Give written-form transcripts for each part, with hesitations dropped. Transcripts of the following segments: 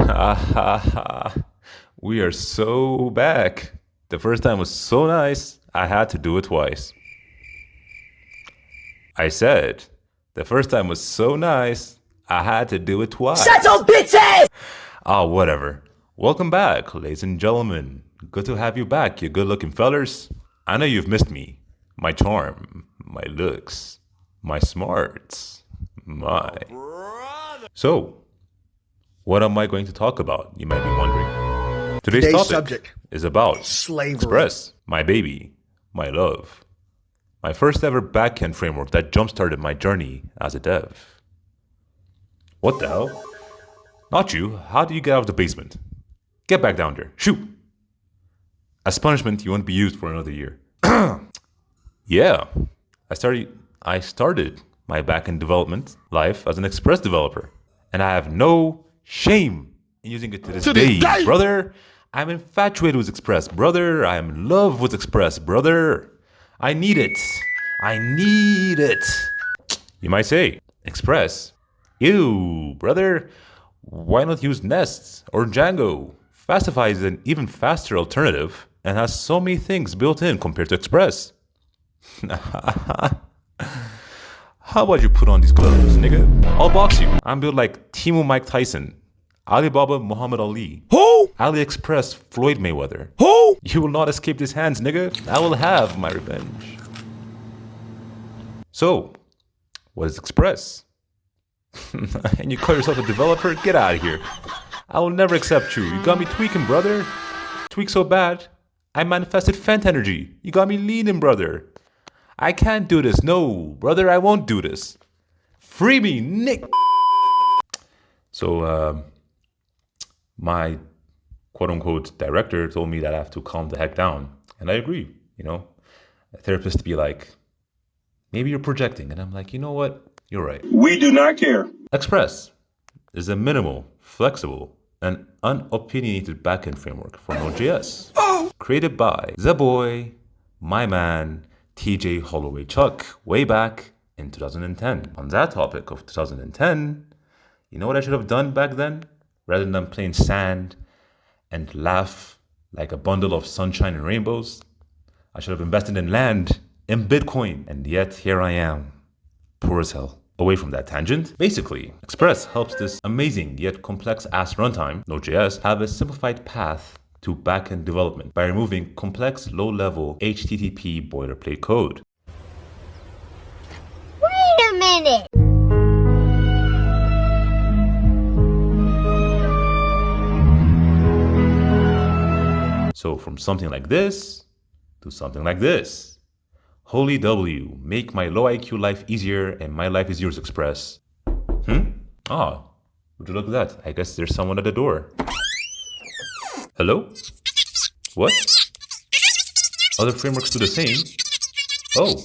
Ha ha ha. We are so back. The first time was so nice, I had to do it twice. I said, the first time was so nice, I had to do it twice. Shut your bitch ass! Ah, whatever. Welcome back, ladies and gentlemen. Good to have you back, you good looking fellers. I know you've missed me. My charm, my looks, my smarts, my. So, what am I going to talk about? You might be wondering. Today's topic subject is about slavery. Express, my baby, my love. My first ever backend framework that jump-started my journey as a dev. What the hell? Not you. How do you get out of the basement? Get back down there. Shoot! As punishment, you won't be used for another year. Yeah. I started my backend development life as an Express developer. And I have no shame in using it to this day, brother. I'm infatuated with Express, brother. I am in love with Express, brother. I need it. I need it. You might say, Express? Ew, brother. Why not use Nest or Django? Fastify is an even faster alternative and has so many things built in compared to Express. How about you put on these gloves, nigga? I'll box you. I'm built like Timo Mike Tyson, Alibaba Muhammad Ali, Who? AliExpress Floyd Mayweather. Who? You will not escape these hands, nigga. I will have my revenge. So, what is Express? And you call yourself a developer? Get out of here. I will never accept you. You got me tweaking, brother. Tweak so bad, I manifested Fent energy. You got me leaning, brother. I can't do this. No, brother, I won't do this. Free me, Nick. So, my quote-unquote director told me that I have to calm the heck down. And I agree, you know. A therapist be like, maybe you're projecting. And I'm like, you know what? You're right. We do not care. Express is a minimal, flexible, and unopinionated backend framework for Node.js. Created by the boy, my man, TJ Holloway Chuck, way back in 2010. On that topic of 2010, you know what I should have done back then? Rather than playing sand and laugh like a bundle of sunshine and rainbows, I should have invested in land, in Bitcoin. And yet here I am, poor as hell. Away from that tangent, basically, Express helps this amazing yet complex ass runtime, Node.js, have a simplified path to backend development by removing complex low-level HTTP boilerplate code. Wait a minute! So from something like this to something like this. Holy W, make my low IQ life easier and my life is yours, Express. Ah, would you look at that? I guess there's someone at the door. Hello? What? Other frameworks do the same? Oh,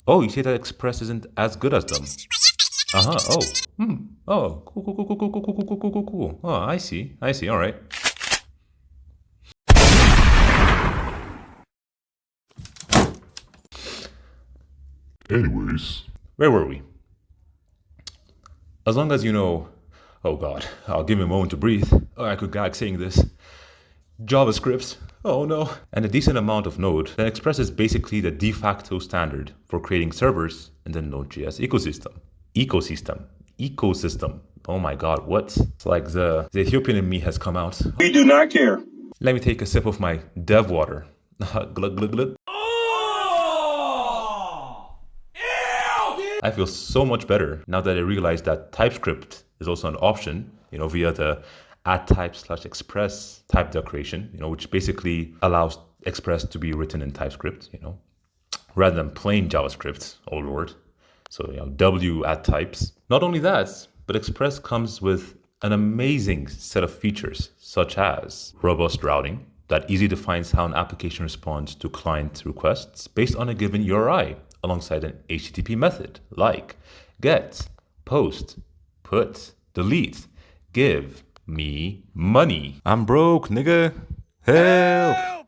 Oh, you say that Express isn't as good as them? Oh. Oh, cool. Oh, I see, all right. Anyways, Where were we? As long as you know, oh God, I'll give me a moment to breathe. Oh, I could gag saying this. JavaScript, oh no. And a decent amount of Node, then Express is basically the de facto standard for creating servers in the Node.js ecosystem. Oh my God, what? It's like the Ethiopian in me has come out. We do not care. Let me take a sip of my dev water. Glug, glug, glug. I feel so much better now that I realize that TypeScript is also an option, you know, via the @type/express type declaration, you know, which basically allows Express to be written in TypeScript, you know, rather than plain JavaScript, oh Lord. So, you know, w@types. Not only that, but Express comes with an amazing set of features, such as robust routing that easily defines how an application responds to client requests based on a given URI, alongside an HTTP method like get, post, put, delete, give me money. I'm broke, nigga.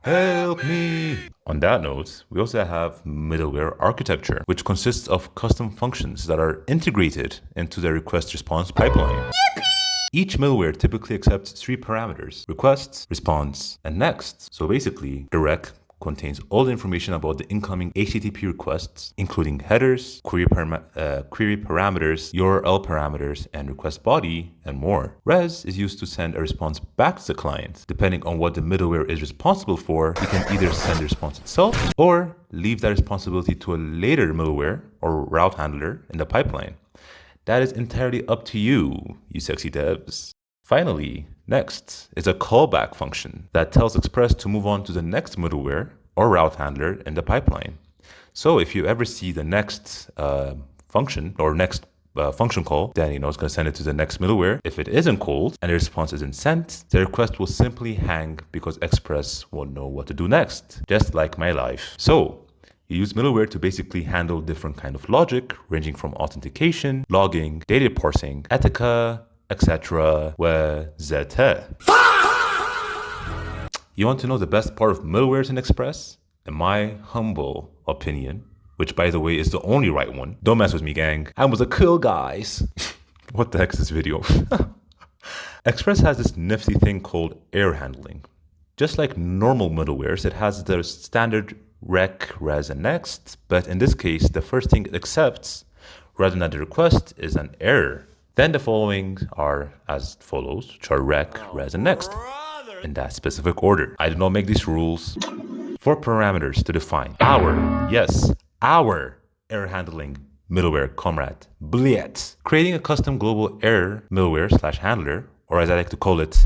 Help me. On that note, we also have middleware architecture, which consists of custom functions that are integrated into the request response pipeline. Each middleware typically accepts three parameters: requests, response, and next. So basically, the rec contains all the information about the incoming HTTP requests, including headers, query parameters, URL parameters, and request body, and more. Res is used to send a response back to the client. Depending on what the middleware is responsible for, you can either send the response itself or leave that responsibility to a later middleware or route handler in the pipeline. That is entirely up to you, you sexy devs. Finally, next is a callback function that tells Express to move on to the next middleware or route handler in the pipeline. So if you ever see the next function or next function call, then it's going to send it to the next middleware. If it isn't called and the response isn't sent, the request will simply hang because Express won't know what to do next, just like my life. So you use middleware to basically handle different kind of logic, ranging from authentication, logging, data parsing, etc., etc. You want to know the best part of middlewares in Express? In my humble opinion, which by the way is the only right one. Don't mess with me, gang. I was a cool guys. What the heck is this video? Express has this nifty thing called error handling. Just like normal middlewares, it has the standard rec, res, and next, but in this case, the first thing it accepts, rather than the request, is an error. Then the following are as follows, which are rec, res, and next, in that specific order. I did not make these rules. 4 parameters to define our error handling middleware comrade, Bliet. Creating a custom global error middleware / handler, or as I like to call it,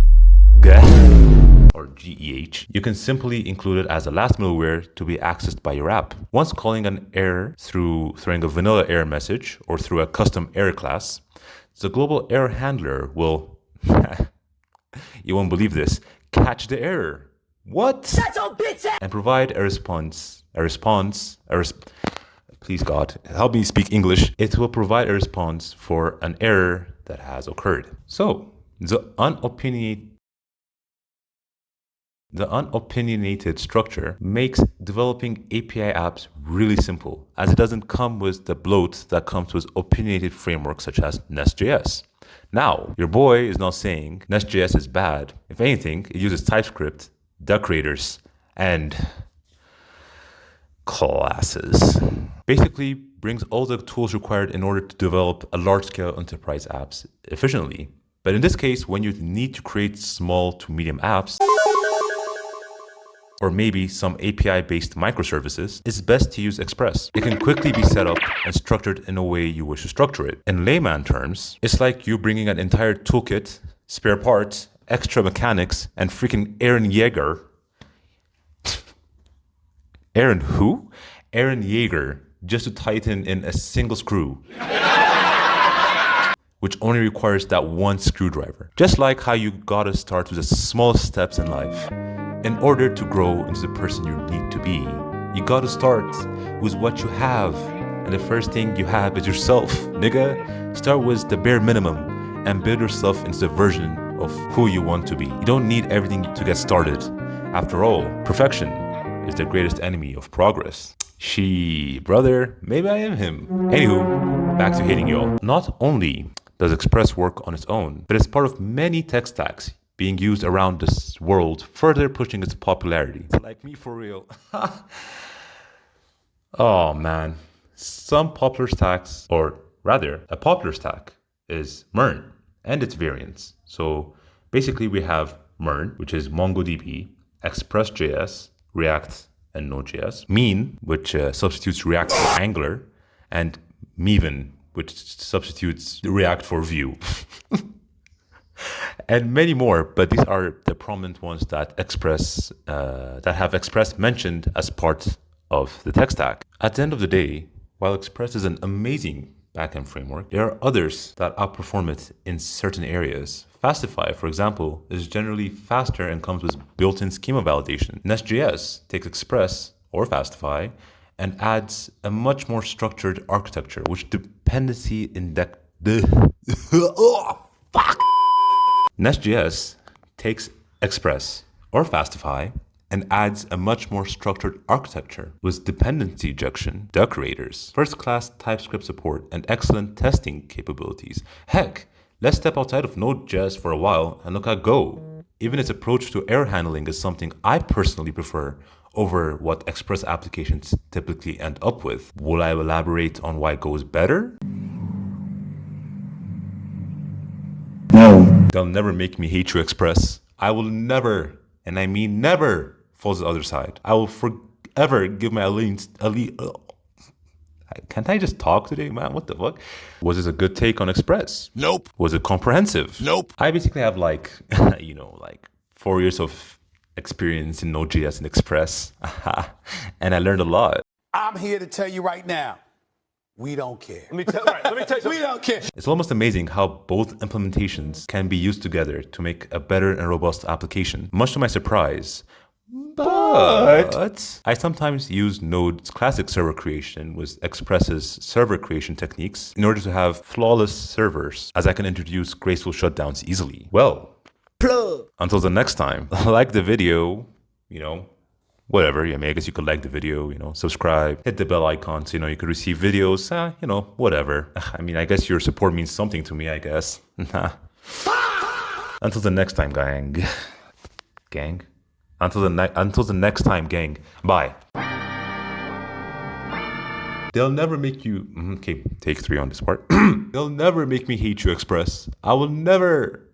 or GEH, you can simply include it as the last middleware to be accessed by your app. Once calling an error through throwing a vanilla error message or through a custom error class, the global error handler will, you won't believe this, catch the error. What? Shut your bitch ass! And provide a response. Please God, help me speak English. It will provide a response for an error that has occurred. So, the unopinionated structure makes developing API apps really simple, as it doesn't come with the bloat that comes with opinionated frameworks such as Nest.js. Now, your boy is not saying Nest.js is bad. If anything, it uses TypeScript, decorators, and classes. Basically, brings all the tools required in order to develop a large-scale enterprise apps efficiently. But in this case, when you need to create small to medium apps, or maybe some API-based microservices, it's best to use Express. It can quickly be set up and structured in a way you wish to structure it. In layman terms, it's like you bringing an entire toolkit, spare parts, extra mechanics, and freaking Aaron Yeager. Aaron who? Aaron Yeager, just to tighten in a single screw, which only requires that one screwdriver. Just like how you gotta start with the smallest steps in life. In order to grow into the person you need to be, you gotta start with what you have. And the first thing you have is yourself, nigga. Start with the bare minimum and build yourself into the version of who you want to be. You don't need everything to get started. After all, perfection is the greatest enemy of progress. Brother, maybe I am him. Anywho, back to hating y'all. Not only does Express work on its own, but it's part of many tech stacks being used around this world, further pushing its popularity. Like me for real. Oh man. Some popular stacks, or rather, a popular stack is MERN and its variants. So basically we have MERN, which is MongoDB, Express.js, React, and Node.js. Mean, which substitutes React for Angular, and Maven, which substitutes React for Vue. And many more, but these are the prominent ones that have Express mentioned as part of the tech stack. At the end of the day, while Express is an amazing backend framework, there are others that outperform it in certain areas. Fastify, for example, is generally faster and comes with built-in schema validation. Nest.js takes Express or Fastify and adds a much more structured architecture, which dependency index. Nest.js takes Express or Fastify and adds a much more structured architecture with dependency injection, decorators, first-class TypeScript support, and excellent testing capabilities. Heck, let's step outside of Node.js for a while and look at Go. Even its approach to error handling is something I personally prefer over what Express applications typically end up with. Will I elaborate on why Go is better? No. They'll never make me hate you, Express. I will never, and I mean never, fall to the other side. I will forever give my allegiance. Can't I just talk today, man? What the fuck? Was this a good take on Express? Nope. Was it comprehensive? Nope. I basically have like, like 4 years of experience in Node.js and Express, and I learned a lot. I'm here to tell you right now, we don't care. Let me tell you something. We don't care. It's almost amazing how both implementations can be used together to make a better and robust application. Much to my surprise, but I sometimes use Node's classic server creation with Express's server creation techniques in order to have flawless servers, as I can introduce graceful shutdowns easily. Well, until the next time, like the video, whatever. I mean, I guess you could like the video, subscribe, hit the bell icon so, you could receive videos, whatever. I mean, I guess your support means something to me, I guess. Until the next time, gang. Gang? Until the next time, gang. Bye. They'll never make you... Okay, take 3 on this part. They'll never make me hate you, Express. I will never...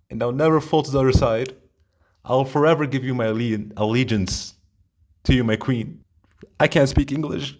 And I'll never fall to the other side. I'll forever give you my allegiance to you, my queen. I can't speak English.